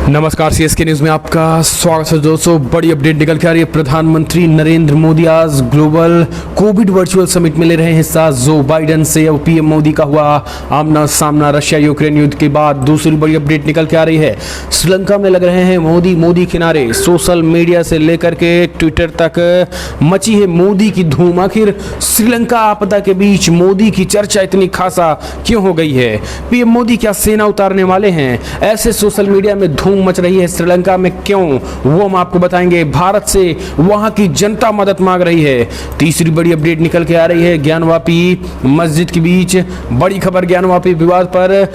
नमस्कार, CSK news में आपका स्वागत है दोस्तों। बड़ी अपडेट निकल के आ रही है। प्रधानमंत्री नरेंद्र मोदी आज ग्लोबल कोविड वर्चुअल समिट में ले रहे हैं हिस्सा। जो बाइडेन से अब पीएम मोदी का हुआ आमना सामना। रशिया यूक्रेन युद्ध के बाद दूसरी बड़ी अपडेट निकल के आ रही है। श्रीलंका में लग रहे हैं मोदी किनारे। सोशल मीडिया से लेकर के ट्विटर तक मची है मोदी की धूम। आखिर श्रीलंका आपदा के बीच मोदी की चर्चा इतनी खासा क्यों हो गई है? पीएम मोदी क्या सेना उतारने वाले हैं? ऐसे सोशल मीडिया में धूम मच रही है श्रीलंका में, क्यों? वो हम आपको बताएंगे। भारत से वहां की जनता मदद मांग रही है। तीसरी बड़ी अपडेट निकल के आ रही है। ज्ञानवापी मस्जिद के बीच बड़ी खबर। ज्ञानवापी विवाद पर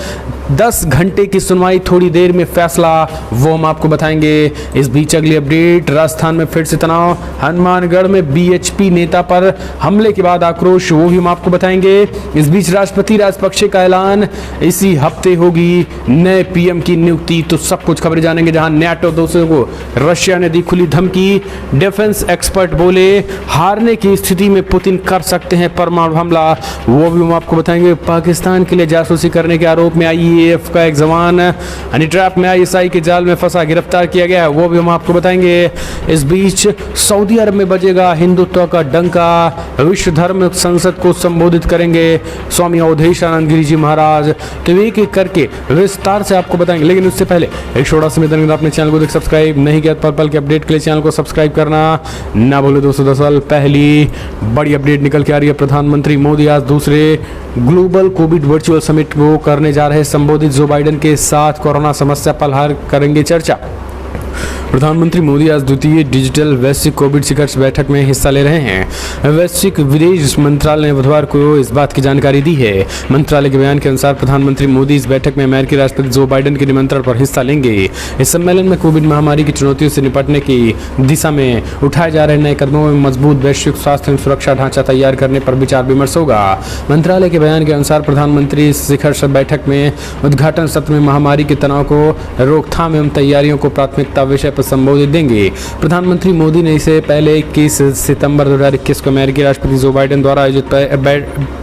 10 घंटे की सुनवाई, थोड़ी देर में फैसला, वो हम आपको बताएंगे। इस बीच अगली अपडेट, राजस्थान में फिर से तनाव। हनुमानगढ़ में बीएचपी नेता पर हमले के बाद आक्रोश, वो भी हम आपको बताएंगे। इस बीच राष्ट्रपति राजपक्षे का ऐलान, इसी हफ्ते होगी नए पीएम की नियुक्ति। तो सब कुछ खबरें जानेंगे। जहां नेटो दोस्तों को रशिया ने दी खुली धमकी। डिफेंस एक्सपर्ट बोले हारने की स्थिति में पुतिन कर सकते हैं परमाणु हमला, वो भी हम आपको बताएंगे। पाकिस्तान के लिए जासूसी करने के आरोप में आईएएफ का एक जवान हनी ट्रैप में आईएसआई के जाल में फंसा गिरफ्तार किया गया, वो भी हम आपको बताएंगे। इस बीच सऊदी अरब में बजेगा हिंदुत्व का डंका। विश्व धर्म संसद को संबोधित करेंगे स्वामी अवधेशानंद गिरी जी महाराज। तो एक एक करके विस्तार से आपको बताएंगे। लेकिन उससे पहले एक छोटा सा निवेदन, अपने चैनल को सब्सक्राइब नहीं किया, पल पल के अपडेट के लिए चैनल को सब्सक्राइब करना ना भूले दोस्तों। दरअसल पहली बड़ी अपडेट निकल के आ रही है। प्रधानमंत्री मोदी आज दूसरे ग्लोबल कोविड वर्चुअल समिट को करने जा रहे हैं संबोधित। जो बाइडेन के साथ कोरोना समस्या पर हल करेंगे चर्चा। प्रधानमंत्री मोदी आज द्वितीय डिजिटल वैश्विक कोविड शिखर बैठक में हिस्सा ले रहे हैं। वैश्विक विदेश मंत्रालय ने बुधवार को इस बात की जानकारी दी है। मंत्रालय के बयान के अनुसार प्रधानमंत्री मोदी इस बैठक में अमेरिकी राष्ट्रपति जो बाइडेन के निमंत्रण पर हिस्सा लेंगे। इस सम्मेलन में कोविड महामारी की चुनौतियों से निपटने की दिशा में उठाए जा रहे नए कदमों में मजबूत वैश्विक स्वास्थ्य एवं सुरक्षा ढांचा तैयार करने पर विचार विमर्श होगा। मंत्रालय के बयान के अनुसार प्रधानमंत्री शिखर बैठक में उद्घाटन सत्र में महामारी के तनाव को रोकथाम एवं तैयारियों को प्राथमिकता विषय पर संबोधित देंगे। प्रधानमंत्री मोदी ने इसे पहले 21 सितंबर 2021 को अमेरिकी राष्ट्रपति जो बाइडेन द्वारा आयोजित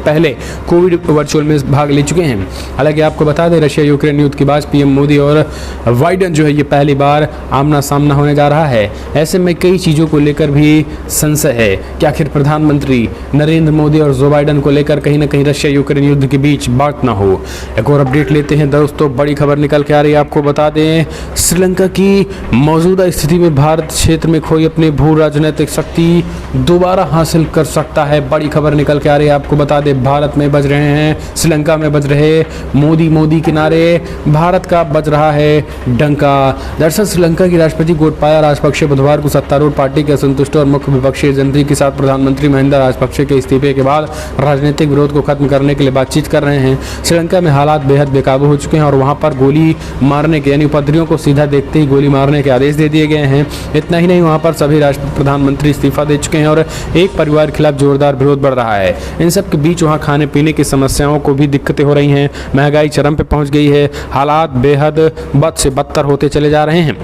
पहले कोविड वर्चुअल में भाग ले चुके हैं। हालांकि आपको बता दें, रशिया यूक्रेन युद्ध के बाद पीएम मोदी और बाइडेन जो है ये पहली बार आमना सामना होने जा रहा है। ऐसे में कई चीजों को लेकर भी संशय है कि आखिर प्रधानमंत्री नरेंद्र मोदी और जो बाइडेन को लेकर कहीं ना कहीं रशिया यूक्रेन युद्ध के बीच बात ना हो। एक और अपडेट लेते हैं दोस्तों। बड़ी खबर निकल के आ रही है। आपको बता दें, श्रीलंका की मौजूदा स्थिति में भारत क्षेत्र में खोई अपनी भू राजनीतिक शक्ति दोबारा हासिल कर सकता है। बड़ी खबर निकल के आ रही है। आपको बता दें, भारत में बज रहे हैं, श्रीलंका में बज रहे मोदी किनारे, भारत का बज रहा है डंका। दरअसल श्रीलंका की राष्ट्रपति गोटबाया राजपक्षे बुधवार को सत्तारूढ़ पार्टी के असंतुष्ट और मुख्य विपक्षी एजेंसी के साथ प्रधानमंत्री महिंदा राजपक्षे के इस्तीफे के बाद राजनीतिक विरोध को खत्म करने के लिए बातचीत कर रहे हैं। श्रीलंका में हालात बेहद बेकाबू हो चुके हैं और वहां पर गोली मारने के यानी उपद्रवियों को सीधा देखते ही गोली मारने के आदेश दे दिए गए हैं। इतना ही नहीं, वहां पर सभी प्रधानमंत्री इस्तीफा दे चुके हैं और एक परिवार के खिलाफ जोरदार विरोध बढ़ रहा है। इन सब के बीच वहां खाने पीने की समस्याओं को भी दिक्कतें हो रही हैं। महंगाई चरम पे पहुंच गई है। हालात बेहद बद से बदतर होते चले जा रहे हैं।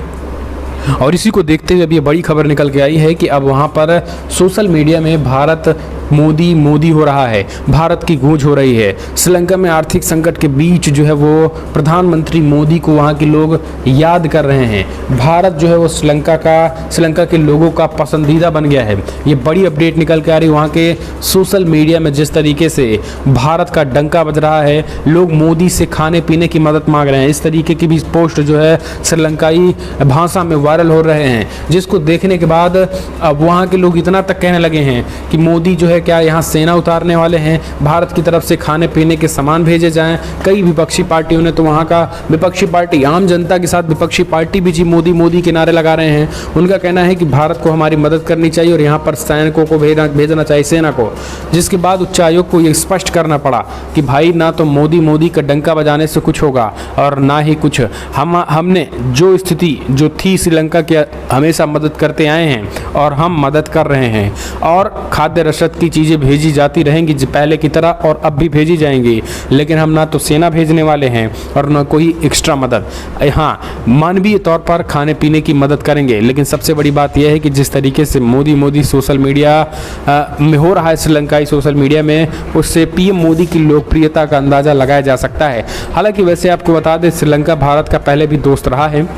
और इसी को देखते हुए अभी ये बड़ी खबर निकल के आई है कि अब वहां पर सोशल मीडिया में भारत मोदी हो रहा है, भारत की गूंज हो रही है। श्रीलंका में आर्थिक संकट के बीच जो है वो प्रधानमंत्री मोदी को वहाँ के लोग याद कर रहे हैं। भारत जो है वो श्रीलंका के लोगों का पसंदीदा बन गया है। ये बड़ी अपडेट निकल के आ रही है। वहाँ के सोशल मीडिया में जिस तरीके से भारत का डंका बज रहा है, लोग मोदी से खाने पीने की मदद मांग रहे हैं। इस तरीके की भी पोस्ट जो है श्रीलंकाई भाषा में वायरल हो रहे हैं, जिसको देखने के बाद अब वहाँ के लोग इतना तक कहने लगे हैं कि मोदी जो है क्या यहाँ सेना उतारने वाले हैं, भारत की तरफ से खाने पीने के सामान भेजे जाएं। कई विपक्षी पार्टियों ने तो वहाँ का विपक्षी पार्टी आम जनता के साथ विपक्षी पार्टी भी जी मोदी के नारे लगा रहे हैं। उनका कहना है कि भारत को हमारी मदद करनी चाहिए और यहाँ पर सैनिकों को भेजना चाहिए, सेना को। जिसके बाद उच्चायोग को ये स्पष्ट करना पड़ा कि भाई ना तो मोदी का डंका बजाने से कुछ होगा और ना ही कुछ हमने जो स्थिति जो थी श्रीलंका की हमेशा मदद करते आए हैं और हम मदद कर रहे हैं और खाद्य रसद की चीज़ें भेजी जाती रहेंगी पहले की तरह और अब भी भेजी जाएंगी। लेकिन हम ना तो सेना भेजने वाले हैं और ना कोई एक्स्ट्रा मदद। हाँ, मानवीय तौर पर खाने पीने की मदद करेंगे। लेकिन सबसे बड़ी बात यह है कि जिस तरीके से मोदी सोशल मीडिया में हो रहा है, श्रीलंकाई सोशल मीडिया में, उससे पीएम मोदी की लोकप्रियता का अंदाज़ा लगाया जा सकता है। हालांकि वैसे आपको बता दें, श्रीलंका भारत का पहले भी दोस्त रहा है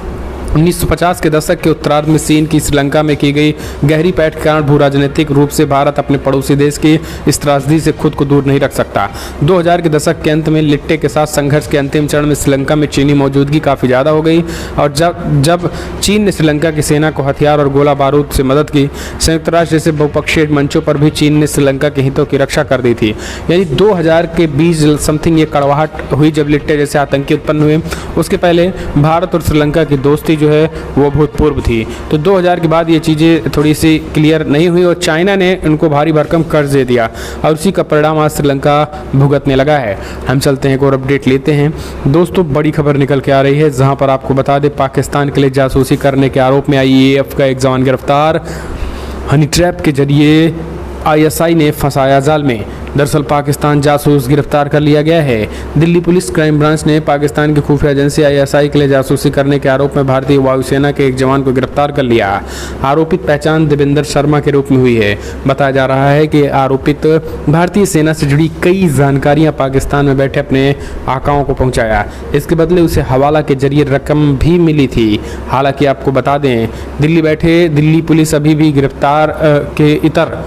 1950 के दशक के उत्तरार्ध में चीन की श्रीलंका में की गई गहरी पैठ के कारण भू राजनीतिक रूप से भारत अपने पड़ोसी देश की इस त्रासदी से खुद को दूर नहीं रख सकता। 2000 के दशक के अंत में लिट्टे के साथ संघर्ष के अंतिम चरण में श्रीलंका में चीनी मौजूदगी काफ़ी ज़्यादा हो गई और जब चीन ने श्रीलंका की सेना को हथियार और गोला बारूद से मदद की, संयुक्त राष्ट्र जैसे बहुपक्षीय मंचों पर भी चीन ने श्रीलंका के हितों की रक्षा कर दी थी। यानी 2000 के बीच समथिंग ये कड़वाहट हुई जब लिट्टे जैसे आतंकी उत्पन्न हुए। उसके पहले भारत और श्रीलंका की दोस्ती जो है वो भूतपूर्व थी। तो 2000 के बाद ये चीज़ें थोड़ी सी क्लियर नहीं हुई और चाइना ने उनको भारी भरकम कर्ज दे दिया और उसी का परिणाम आज श्रीलंका भुगतने लगा है। हम चलते हैं एक और अपडेट लेते हैं। दोस्तों, बड़ी खबर निकल के आ रही है जहां पर आपको बता दें, पाकिस्तान के लिए जासूसी करने के आरोप में IAF का एक जवान गिरफ्तार। हनी ट्रैप के जरिए ISI ने फंसाया जाल में। दरअसल पाकिस्तान जासूस गिरफ्तार कर लिया गया है। दिल्ली पुलिस क्राइम ब्रांच ने पाकिस्तान की खुफिया एजेंसी ISI के लिए जासूसी करने के आरोप में भारतीय वायुसेना के एक जवान को गिरफ्तार कर लिया। आरोपित पहचान देवेंद्र शर्मा के रूप में हुई है। बताया जा रहा है कि आरोपित भारतीय सेना से जुड़ी कई जानकारियां पाकिस्तान में बैठे अपने आकाओं को पहुंचाया। इसके बदले उसे हवाला के जरिए रकम भी मिली थी। हालांकि आपको बता दें, दिल्ली पुलिस अभी भी गिरफ्तार के इतर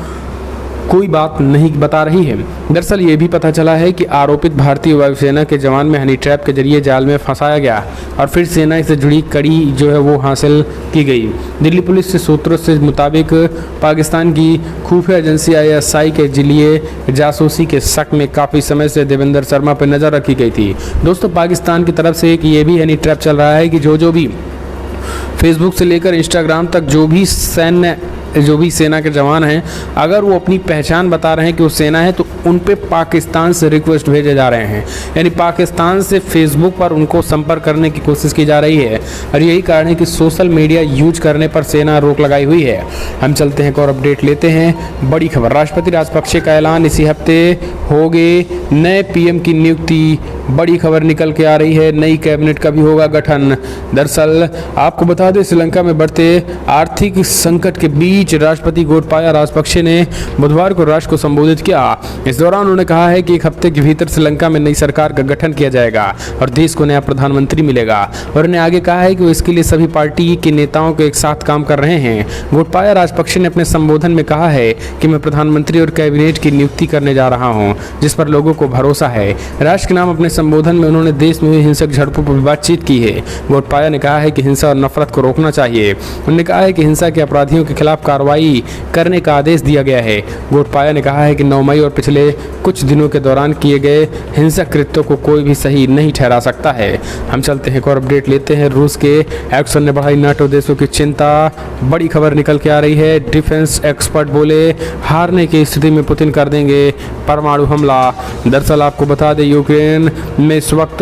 कोई बात नहीं बता रही है। दरअसल ये भी पता चला है कि आरोपित भारतीय वायुसेना के जवान में हनी ट्रैप के जरिए जाल में फंसाया गया और फिर सेना से जुड़ी कड़ी जो है वो हासिल की गई। दिल्ली पुलिस के सूत्रों से मुताबिक पाकिस्तान की खुफिया एजेंसी ISI के जरिए जासूसी के शक में काफ़ी समय से देवेंद्र शर्मा पर नज़र रखी गई थी। दोस्तों, पाकिस्तान की तरफ से एक ये भी हनी ट्रैप चल रहा है कि जो भी फेसबुक से लेकर इंस्टाग्राम तक जो भी सेना के जवान हैं, अगर वो अपनी पहचान बता रहे हैं कि वो सेना है तो उन पे पाकिस्तान से रिक्वेस्ट भेजे जा रहे हैं। यानी पाकिस्तान से फेसबुक पर उनको संपर्क करने की कोशिश की जा रही है और यही कारण है कि सोशल मीडिया यूज करने पर सेना रोक लगाई हुई है। हम चलते हैं एक और अपडेट लेते हैं। बड़ी खबर, राष्ट्रपति राजपक्षे का ऐलान, इसी हफ्ते होगे नए PM की नियुक्ति। बड़ी खबर निकल के आ रही है, नई कैबिनेट का भी होगा गठन। दरअसल आपको बता दें, श्रीलंका में बढ़ते आर्थिक संकट के बीच राष्ट्रपति गोटबाया राजपक्षे ने बुधवार को राष्ट्र को संबोधित किया। इस दौरान उन्होंने कहा है कि एक हफ्ते के भीतर श्रीलंका में नई सरकार का गठन किया जाएगा और देश को नया प्रधानमंत्री मिलेगा। और उन्होंने आगे कहा है कि वो इसके लिए सभी पार्टी के नेताओं को एक साथ काम कर रहे हैं। गोटबाया राजपक्षे ने अपने संबोधन में कहा है कि मैं प्रधानमंत्री और कैबिनेट की नियुक्ति करने जा रहा हूं, जिस पर लोगों को भरोसा है। राष्ट्र के नाम अपने संबोधन में उन्होंने देश में हुई हिंसक झड़पों पर बातचीत की है। गोटबाया ने कहा है कि हिंसा और नफरत को रोकना चाहिए। उन्होंने कहा है कि हिंसा के अपराधियों के खिलाफ कार्रवाई करने का आदेश दिया गया है। गोटबाया ने कहा है कि 9 मई और पिछले कुछ दिनों के दौरान किए गए हिंसक कृत्यों को कोई भी सही नहीं ठहरा सकता है। हम चलते हैं एक और अपडेट लेते हैं। रूस के एक्शन ने बढ़ाई नाटो देशों की चिंता। बड़ी खबर निकल के आ रही है। डिफेंस एक्सपर्ट बोले हारने की स्थिति में पुतिन कर देंगे परमाणु हमला। दरअसल आपको बता दें, यूक्रेन में इस वक्त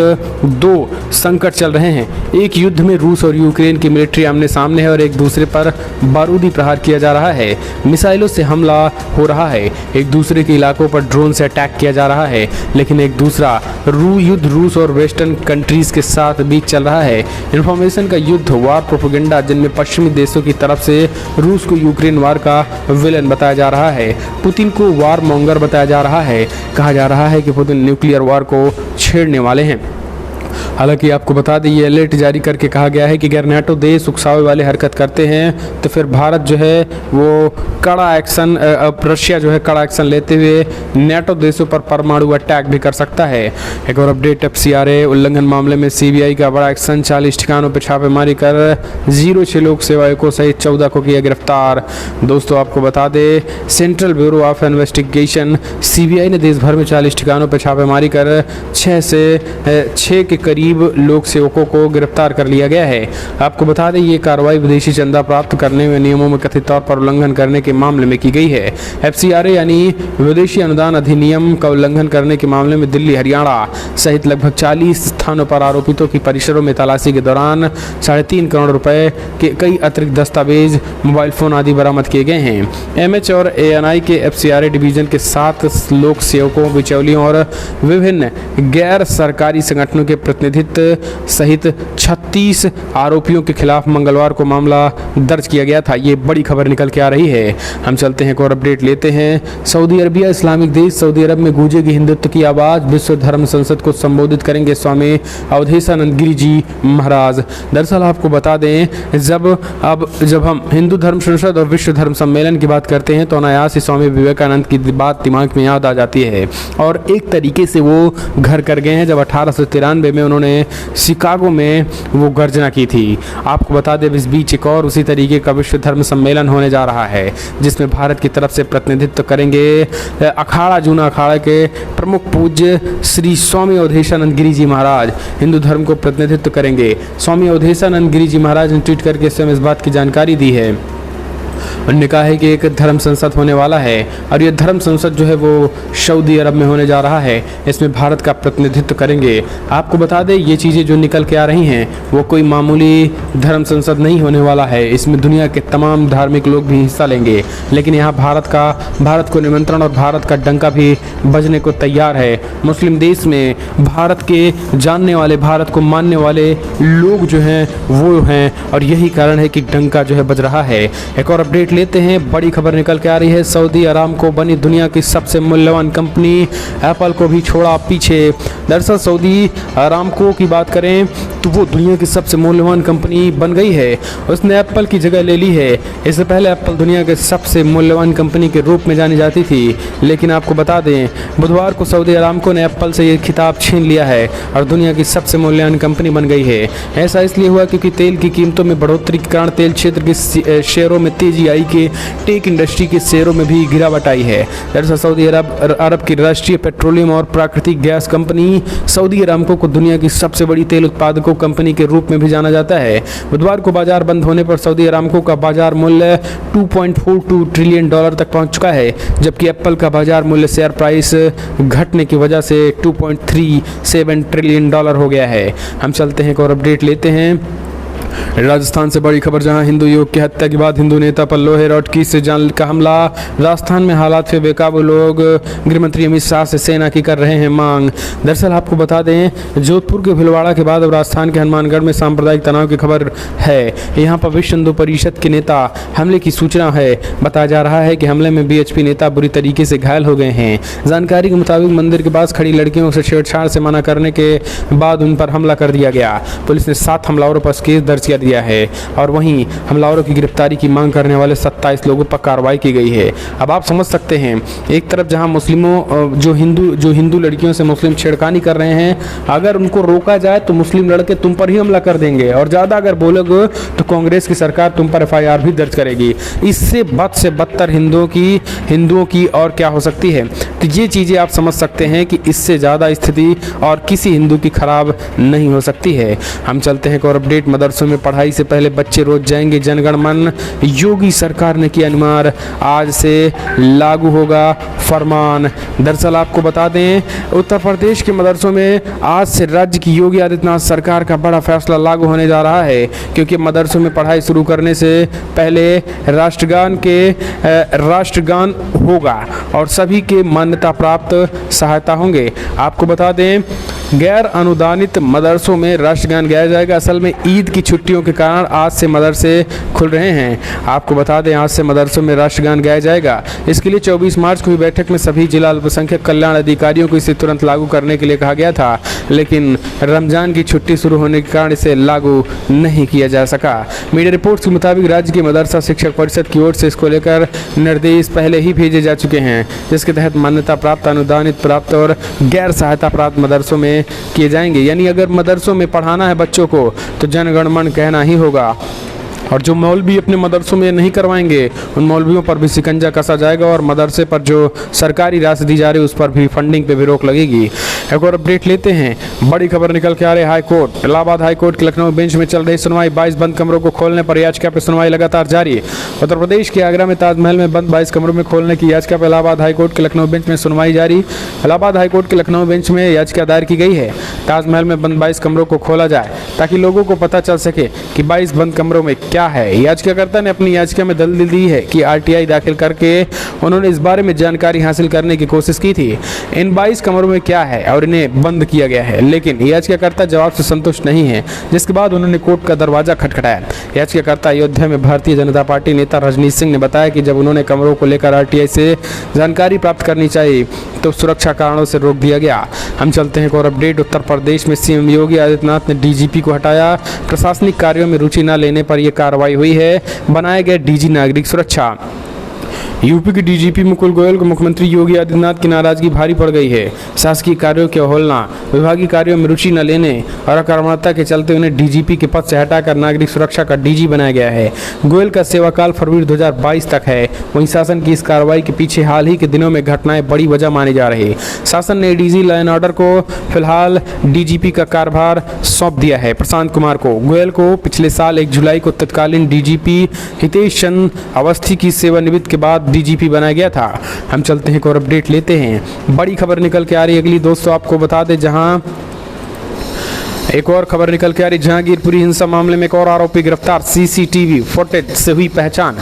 2 संकट चल रहे हैं। एक युद्ध में रूस और यूक्रेन की मिलिट्री आमने सामने है और एक दूसरे पर बारूदी प्रहार किया जा रहा है। मिसाइलों से हमला हो रहा है, एक दूसरे के इलाकों पर ड्रोन से अटैक किया जा रहा है। लेकिन एक दूसरा युद्ध रूस और वेस्टर्न कंट्रीज के साथ बीच चल रहा है। इंफॉर्मेशन का युद्ध, वार प्रोपेगेंडा, जिनमें पश्चिमी देशों की तरफ से रूस को यूक्रेन वार का विलेन बताया जा रहा है, पुतिन को वार मॉन्गर बताया जा रहा है। कहा जा रहा है कि पुतिन न्यूक्लियर वार को छेड़ने वाले हैं। हालांकि आपको बता दें, ये अलर्ट जारी करके कहा गया है कि अगर नाटो देश उकसावे वाले हरकत करते हैं तो फिर भारत जो है वो कड़ा एक्शन, रशिया जो है कड़ा एक्शन लेते हुए नाटो देशों पर परमाणु अटैक भी कर सकता है। एक और अपडेट, FCRA उल्लंघन मामले में CBI का बड़ा एक्शन, 40 ठिकानों पर छापेमारी कर 06 लोक सेवकों सहित 14 को किया गिरफ्तार। दोस्तों आपको बता दें, central bureau of investigation CBI ने देश भर में 40 ठिकानों पर छापेमारी कर 6 के करीब लोक सेवकों को गिरफ्तार कर लिया गया है। आपको बता दें, ये कार्रवाई विदेशी चंदा प्राप्त करने में नियमों में कथित तौर पर उल्लंघन करने के मामले में की गई है। FCRA यानी विदेशी अनुदान अधिनियम का उल्लंघन करने के मामले में दिल्ली, हरियाणा सहित लगभग 40 स्थानों पर आरोपितों की परिसरों में तलाशी के दौरान 3.5 करोड़ रुपए के कई अतिरिक्त दस्तावेज, मोबाइल फोन आदि बरामद किए गए हैं। MH और ANI के FCRA डिवीजन के 7 लोक सेवकों, बिचौलियों और विभिन्न गैर सरकारी संगठनों के प्रतिनिधि प्रतिनिधित्व सहित 36 आरोपियों के खिलाफ मंगलवार को मामला दर्ज किया गया था। ये बड़ी खबर निकल के आ रही है। हम चलते हैं एक और अपडेट लेते हैं। सऊदी अरबिया इस्लामिक देश सऊदी अरब में गूंजेगी हिंदुत्व की आवाज़, विश्व धर्म संसद को संबोधित करेंगे स्वामी अवधेशानंद गिरी जी महाराज। दरअसल आपको बता दें, जब हम हिंदू धर्म संसद और विश्व धर्म सम्मेलन की बात करते हैं तो अनायास ही स्वामी विवेकानंद की बात दिमाग में याद आ जाती है। और एक तरीके से वो घर कर गए हैं जब 1893 में उन्होंने शिकागो में वो गर्जना की थी। आपको बता दें, इस बीच एक और उसी तरीके का विश्व धर्म सम्मेलन होने जा रहा है जिसमें भारत की तरफ से प्रतिनिधित्व करेंगे अखाड़ा जूना अखाड़ा के प्रमुख पूज्य श्री स्वामी अवधेशानंद गिरी जी महाराज हिंदू धर्म को प्रतिनिधित्व करेंगे। स्वामी अवधेशानंद गिरी जी महाराज ने ट्वीट करके इस बात की जानकारी दी है। उन्होंने कहा है कि एक धर्म संसद होने वाला है और ये धर्म संसद जो है वो सऊदी अरब में होने जा रहा है। इसमें भारत का प्रतिनिधित्व करेंगे। आपको बता दें, ये चीज़ें जो निकल के आ रही हैं वो कोई मामूली धर्म संसद नहीं होने वाला है। इसमें दुनिया के तमाम धार्मिक लोग भी हिस्सा लेंगे। लेकिन यहाँ भारत को निमंत्रण और भारत का डंका भी बजने को तैयार है। मुस्लिम देश में भारत के जानने वाले, भारत को मानने वाले लोग जो हैं वो हैं और यही कारण है कि डंका जो है बज रहा है। एक और अपडेट लेते हैं। बड़ी खबर निकल के आ रही है। सऊदी अरामको बनी दुनिया की सबसे मूल्यवान कंपनी, एप्पल को भी छोड़ा पीछे। दरअसल सऊदी अरामको की बात करें तो वो दुनिया की सबसे मूल्यवान कंपनी बन गई है। उसने एप्पल की जगह ले ली है। इससे पहले एप्पल दुनिया के सबसे मूल्यवान कंपनी के रूप में जानी जाती थी, लेकिन आपको बता दें बुधवार को सऊदी अरामको ने एप्पल से ये खिताब छीन लिया है और दुनिया की सबसे मूल्यवान कंपनी बन गई है। ऐसा इसलिए हुआ क्योंकि तेल की कीमतों में बढ़ोतरी के कारण तेल क्षेत्र के शेयरों में तेजी आई के टेक इंडस्ट्री के शेयरों में भी गिरावट आई है। दरअसल सऊदी अरब की राष्ट्रीय पेट्रोलियम और प्राकृतिक गैस कंपनी सऊदी अरामको को दुनिया की सबसे बड़ी तेल उत्पादकों कंपनी के रूप में भी जाना जाता है। बुधवार को बाजार बंद होने पर सऊदी अरामको का बाजार मूल्य $2.42 ट्रिलियन तक पहुंच चुका है, जबकि एप्पल का बाजार मूल्य शेयर प्राइस घटने की वजह से $2.37 ट्रिलियन हो गया है। हम चलते हैं एक और अपडेट लेते हैं। राजस्थान से बड़ी खबर, जहां हिंदू युवक की हत्या के बाद हिंदू नेता पर लोहे रॉड की से जान का हमला। राजस्थान में हालात पे बेकाबू लोग, गृह मंत्री अमित शाह से सेना की कर रहे हैं मांग। दरअसल आपको बता दें, जोधपुर के भिलवाड़ा के बाद अब राजस्थान के हनुमानगढ़ में सांप्रदायिक तनाव की खबर है। यहाँ पर विश्व हिंदू परिषद के नेता हमले की सूचना है। बताया जा रहा है कि हमले में बीएचपी नेता बुरी तरीके से घायल हो गए हैं। जानकारी के मुताबिक मंदिर के पास खड़ी लड़कियों से छेड़छाड़ से मना करने के बाद उन पर हमला कर दिया गया। पुलिस ने 7 हमलावरों पर केस दर्ज किया दिया है और वहीं हमलावरों की गिरफ्तारी की मांग करने वाले 27 लोगों पर कार्रवाई की गई है। अब आप समझ सकते हैं, एक तरफ जहां मुस्लिमों जो हिंदू लड़कियों से मुस्लिम छेड़खानी कर रहे हैं, अगर उनको रोका जाए तो मुस्लिम लड़के तुम पर ही हमला कर देंगे और ज़्यादा अगर बोलोगे तो कांग्रेस की सरकार तुम पर FIR भी दर्ज करेगी। इससे बद से बदतर हिंदुओं की और क्या हो सकती है। तो ये चीज़ें आप समझ सकते हैं कि इससे ज़्यादा स्थिति और किसी हिंदू की खराब नहीं हो सकती है। हम चलते हैं एक और अपडेट। मदरसों में पढ़ाई से पहले बच्चे रोज जाएंगे जनगण मन, योगी सरकार ने किया अनिवार्य, आज से लागू होगा फरमान। दरअसल आपको बता दें, उत्तर प्रदेश के मदरसों में आज से राज्य की योगी आदित्यनाथ सरकार का बड़ा फैसला लागू होने जा रहा है, क्योंकि मदरसों में पढ़ाई शुरू करने से पहले राष्ट्रगान होगा और सभी के मान्यता प्राप्त सहायता होंगे। आपको बता दें, गैर अनुदानित मदरसों में राष्ट्रगान गाया जाएगा। असल में ईद की छुट्टियों के कारण आज से मदरसे खुल रहे हैं। आपको बता दें, आज से मदरसों में राष्ट्रगान गाया जाएगा। इसके लिए 24 मार्च को हुई बैठक में सभी जिला अल्पसंख्यक कल्याण अधिकारियों को इसे तुरंत लागू करने के लिए कहा गया था, लेकिन रमजान की छुट्टी शुरू होने के कारण इसे लागू नहीं किया जा सका। मीडिया रिपोर्ट्स के मुताबिक राज्य की मदरसा शिक्षक परिषद की ओर से इसको लेकर निर्देश पहले ही भेजे जा चुके हैं, जिसके तहत मान्यता प्राप्त, अनुदानित प्राप्त और गैर सहायता प्राप्त मदरसों में किए जाएंगे। यानी अगर मदरसों में पढ़ाना है बच्चों को तो जनगण मन कहना ही होगा। और जो मौलवी अपने मदरसों में नहीं करवाएंगे उन मौलवियों पर भी शिकंजा कसा जाएगा और मदरसे पर जो सरकारी राशि दी जा रही है उस पर भी फंडिंग पे भी रोक लगेगी। एक और अपडेट लेते हैं। बड़ी खबर निकल के आ रही है। हाईकोर्ट, इलाहाबाद हाईकोर्ट के लखनऊ बेंच में चल रही सुनवाई। 22 बंद कमरों को खोलने पर याचिका पर सुनवाई लगातार जारी। उत्तर प्रदेश के आगरा में ताजमहल में बंद 22 कमरों में खोलने की याचिका पर इलाहाबाद हाईकोर्ट के लखनऊ बेंच में सुनवाई जारी। इलाहाबाद हाईकोर्ट के लखनऊ बेंच में याचिका दायर की गई है, ताजमहल में बंद 22 कमरों को खोला जाए ताकि लोगों को पता चल सके कि 22 बंद कमरों में क्या है। याचिकाकर्ता ने अपनी याचिका में दलील दी है कि RTI दाखिल करके उन्होंने इस बारे में जानकारी हासिल करने की कोशिश की थी। इन 22 कमरों में क्या है और इन्हें बंद किया गया है, लेकिन याचिकाकर्ता जवाब से संतुष्ट नहीं है, जिसके बाद उन्होंने कोर्ट का दरवाजा खटखटाया। याचिकाकर्ता अयोध्या में भारतीय जनता पार्टी नेता रजनीश सिंह ने बताया कि जब उन्होंने कमरों को लेकर आरटीआई से जानकारी प्राप्त करनी चाहिए तो सुरक्षा कारणों से रोक दिया गया। हम चलते हैं एक और अपडेट। उत्तर प्रदेश में सीएम योगी आदित्यनाथ ने डीजीपी को हटाया। प्रशासनिक कार्यों में रुचि न लेने पर यह कार्रवाई हुई है। बनाया गया डीजी नागरिक सुरक्षा। यूपी के डीजीपी मुकुल गोयल को मुख्यमंत्री योगी आदित्यनाथ की नाराजगी भारी पड़ गई है। शासकीय कार्यों की अवहेलना, विभागीय कार्यों में रुचि न लेने और अकर्मण्यता के चलते उन्हें डीजीपी के पद से हटाकर नागरिक सुरक्षा का डीजी बनाया गया है। गोयल का सेवाकाल फरवरी 2022 तक है। वहीं शासन की इस कार्रवाई के पीछे हाल ही के दिनों में घटनाएं बड़ी वजह मानी जा रही। शासन ने डीजी लॉ एंड ऑर्डर को फिलहाल डीजीपी का कार्यभार सौंप दिया है प्रशांत कुमार को। गोयल को पिछले साल 1 जुलाई को तत्कालीन डीजीपी हितेश चंद्र अवस्थी की सेवानिवृत्ति के बाद डीजीपी बनाया गया था। हम चलते हैं एक और अपडेट लेते हैं। बड़ी खबर निकल के आ रही है अगली दोस्तों, आपको बता दें जहां एक और खबर निकल के आ रही, जहांगीरपुरी हिंसा मामले में एक और आरोपी गिरफ्तार, सीसीटीवी फुटेज से हुई पहचान।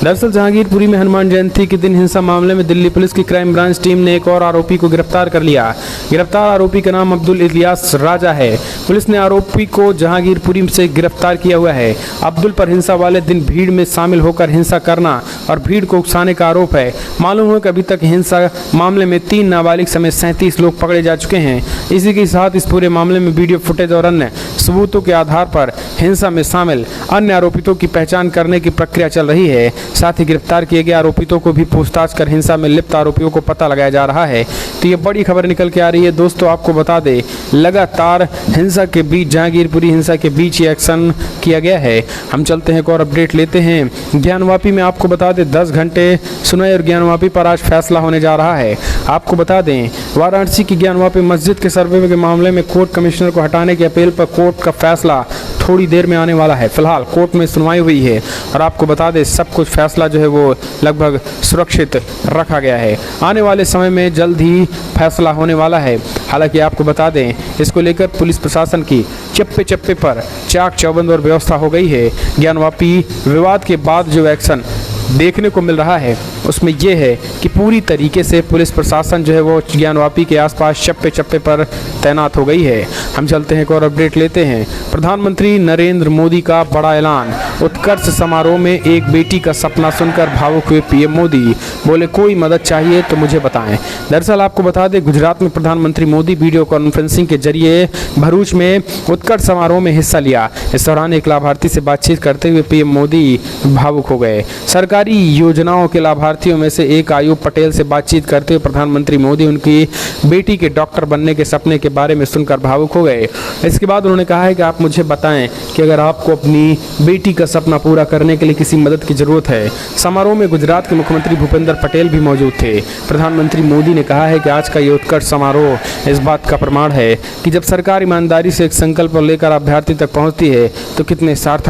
दरअसल जहांगीरपुरी में हनुमान जयंती के दिन हिंसा मामले में दिल्ली पुलिस की क्राइम ब्रांच टीम ने एक और आरोपी को गिरफ्तार कर लिया। गिरफ्तार आरोपी का नाम अब्दुल इलियास राजा है। पुलिस ने आरोपी को जहांगीरपुरी से गिरफ्तार किया हुआ है। अब्दुल पर हिंसा वाले दिन भीड़ में शामिल होकर हिंसा करना और भीड़ को उकसाने का आरोप है। मालूम हुआ कि अभी तक हिंसा मामले में 3 नाबालिग समेत 37 लोग पकड़े जा चुके हैं। इसी के साथ इस पूरे मामले में वीडियो फुटेज और अन्य सबूतों के आधार पर हिंसा में शामिल अन्य आरोपितों की पहचान करने की प्रक्रिया चल रही है। साथ ही गिरफ्तार किए गए आरोपितों को भी पूछताछ कर हिंसा में लिप्त आरोपियों को पता लगाया जा रहा है। तो ये बड़ी खबर निकल के आ रही है दोस्तों, आपको बता दें लगातार हिंसा के बीच, जहांगीरपुरी हिंसा के बीच ये एक्शन किया गया है। हम चलते हैं एक और अपडेट लेते हैं। ज्ञानवापी में आपको बता दें 10 घंटे सुनवाई और ज्ञानवापी पर आज फैसला होने जा रहा है। आपको बता दें वाराणसी की ज्ञानवापी मस्जिद के सर्वे के मामले में कोर्ट कमिश्नर को हटाने की अपील पर कोर्ट का फैसला थोड़ी देर में आने वाला है। फिलहाल कोर्ट में सुनवाई हुई है और आपको बता दें सब कुछ फैसला जो है वो लगभग सुरक्षित रखा गया है। आने वाले समय में जल्द ही फैसला होने वाला है। हालांकि आपको बता दें इसको लेकर पुलिस प्रशासन की चप्पे चप्पे पर चाक चौबंद और व्यवस्था हो गई है। ज्ञानवापी विवाद के बाद जो एक्शन देखने को मिल रहा है उसमें यह है कि पूरी तरीके से पुलिस प्रशासन जो है वो ज्ञानवापी के आसपास चप्पे चप्पे पर तैनात हो गई है। हम चलते हैं एक और अपडेट लेते हैं। प्रधानमंत्री नरेंद्र मोदी का बड़ा ऐलान। उत्कर्ष समारोह में एक बेटी का सपना सुनकर भावुक हुए पीएम मोदी, बोले कोई मदद चाहिए तो मुझे बताएं। दरअसल आपको बता दें गुजरात में प्रधानमंत्री मोदी वीडियो कॉन्फ्रेंसिंग के जरिए भरूच में उत्कर्ष समारोह में हिस्सा लिया। इस दौरान एक लाभार्थी से बातचीत करते हुए पीएम मोदी भावुक हो गए। सरकारी योजनाओं के लाभार्थियों में से एक आयुब पटेल से बातचीत करते हुए प्रधानमंत्री मोदी उनकी बेटी के डॉक्टर बनने के सपने के बारे में सुनकर भावुक हो गए। इसके बाद उन्होंने कहा है कि आप मुझे बताएं कि अगर आपको अपनी बेटी का सपना पूरा करने के लिए किसी मदद की जरूरत है। समारोह में गुजरात के मुख्यमंत्री भूपेंद्र पटेल भी मौजूद थे। प्रधानमंत्री मोदी ने कहा है कि आज का ये उत्कर्ष समारोह इस बात का प्रमाण है कि जब सरकार ईमानदारी से एक संकल्प लेकर अभ्यर्थी तक पहुंचती है तो कितने सार्थक